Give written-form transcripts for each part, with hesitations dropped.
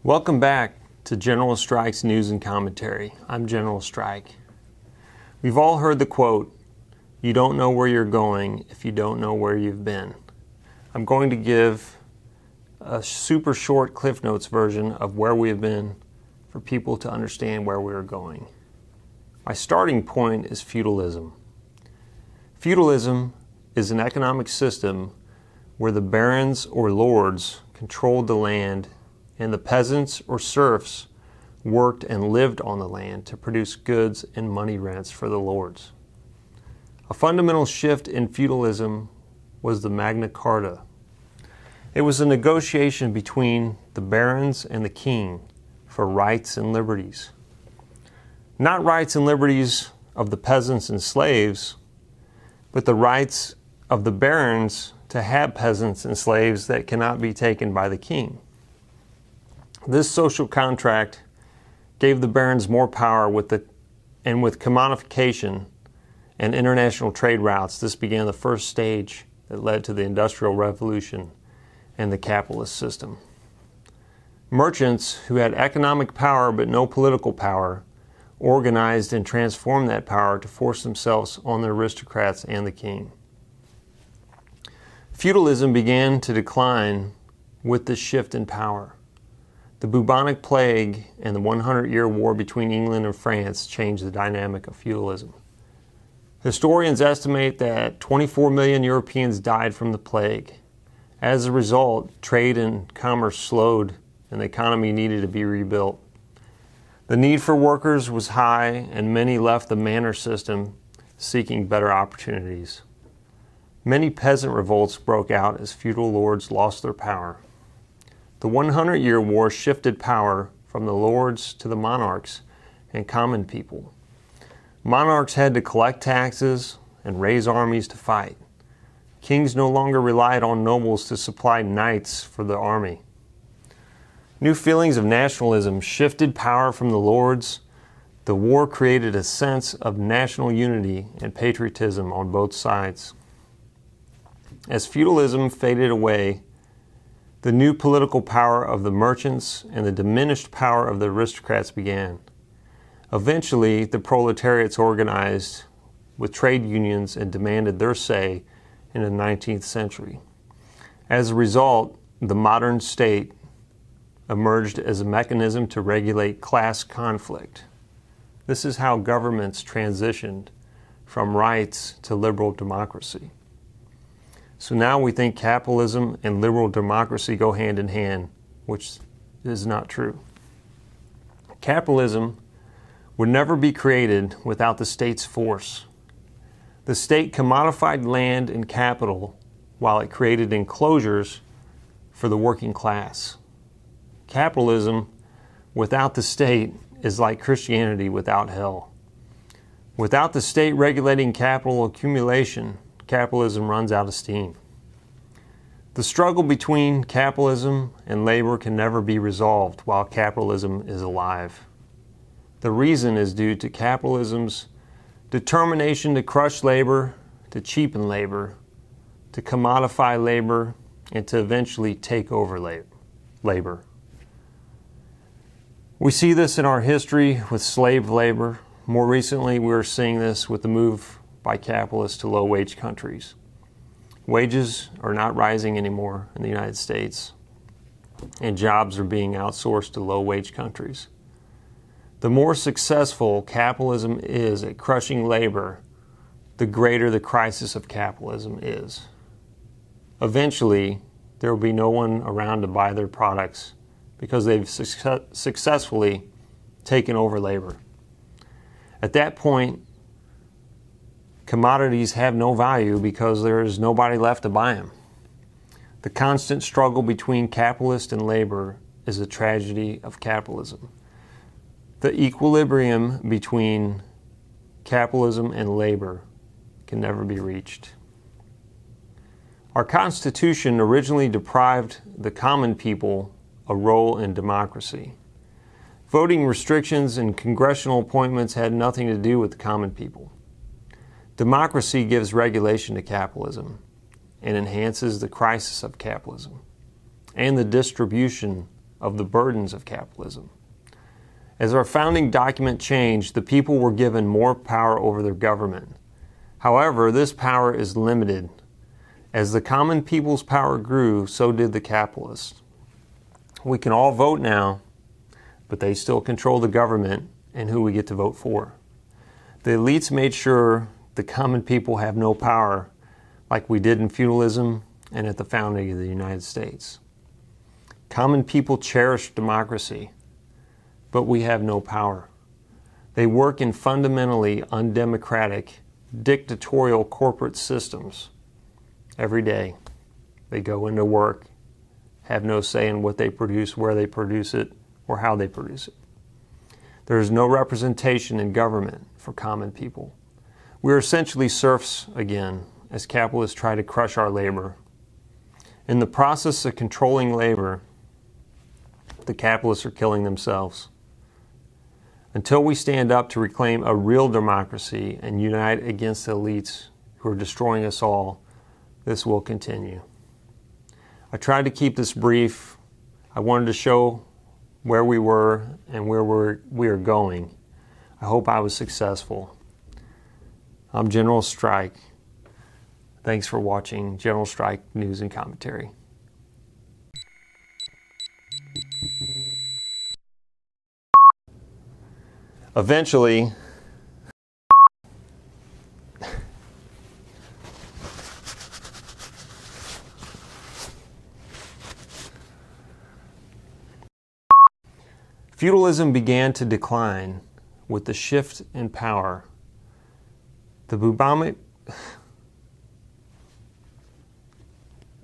Welcome back to General Strike's News and Commentary. I'm General Strike. We've all heard the quote, "You don't know where you're going if you don't know where you've been." I'm going to give a super short Cliff Notes version of where we have been for people to understand where we are going. My starting point is feudalism. Feudalism is an economic system where the barons or lords controlled the land and the peasants or serfs worked and lived on the land to produce goods and money rents for the lords. A fundamental shift in feudalism was the Magna Carta. It was a negotiation between the barons and the king for rights and liberties. Not rights and liberties of the peasants and slaves, but the rights of the barons to have peasants and slaves that cannot be taken by the king. This social contract gave the barons more power with commodification and international trade routes. This began the first stage that led to the Industrial Revolution and the capitalist system. Merchants who had economic power but no political power organized and transformed that power to force themselves on the aristocrats and the king. Feudalism began to decline with this shift in power. The bubonic plague and the 100-year war between England and France changed the dynamic of feudalism. Historians estimate that 24 million Europeans died from the plague. As a result, trade and commerce slowed and the economy needed to be rebuilt. The need for workers was high and many left the manor system seeking better opportunities. Many peasant revolts broke out as feudal lords lost their power. The 100-year war shifted power from the lords to the monarchs and common people. Monarchs had to collect taxes and raise armies to fight. Kings no longer relied on nobles to supply knights for the army. New feelings of nationalism shifted power from the lords. The war created a sense of national unity and patriotism on both sides. As feudalism faded away, the new political power of the merchants and the diminished power of the aristocrats began. Eventually, the proletariats organized with trade unions and demanded their say in the 19th century. As a result, the modern state emerged as a mechanism to regulate class conflict. This is how governments transitioned from rights to liberal democracy. So now we think capitalism and liberal democracy go hand in hand, which is not true. Capitalism would never be created without the state's force. The state commodified land and capital while it created enclosures for the working class. Capitalism without the state is like Christianity without hell. Without the state regulating capital accumulation, capitalism runs out of steam. The struggle between capitalism and labor can never be resolved while capitalism is alive. The reason is due to capitalism's determination to crush labor, to cheapen labor, to commodify labor, and to eventually take over labor. We see this in our history with slave labor. More recently, we're seeing this with the move by capitalists to low-wage countries. Wages are not rising anymore in the United States, and jobs are being outsourced to low-wage countries. The more successful capitalism is at crushing labor, the greater the crisis of capitalism is. Eventually, there will be no one around to buy their products because they've successfully taken over labor. At that point, commodities have no value because there is nobody left to buy them. The constant struggle between capitalist and labor is a tragedy of capitalism. The equilibrium between capitalism and labor can never be reached. Our Constitution originally deprived the common people a role in democracy. Voting restrictions and congressional appointments had nothing to do with the common people. Democracy gives regulation to capitalism and enhances the crisis of capitalism and the distribution of the burdens of capitalism. As our founding document changed, the people were given more power over their government. However, this power is limited. As the common people's power grew, so did the capitalists. We can all vote now, but they still control the government and who we get to vote for. The elites made sure the common people have no power, like we did in feudalism and at the founding of the United States. Common people cherish democracy, but we have no power. They work in fundamentally undemocratic, dictatorial corporate systems. Every day, they go into work, have no say in what they produce, where they produce it, or how they produce it. There is no representation in government for common people. We are essentially serfs again, as capitalists try to crush our labor. In the process of controlling labor, the capitalists are killing themselves. Until we stand up to reclaim a real democracy and unite against the elites who are destroying us all, this will continue. I tried to keep this brief. I wanted to show where we were and where we are going. I hope I was successful. I'm General Strike. Thanks for watching General Strike News and Commentary. Eventually, feudalism began to decline with the shift in power. The bubonic...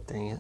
Dang it.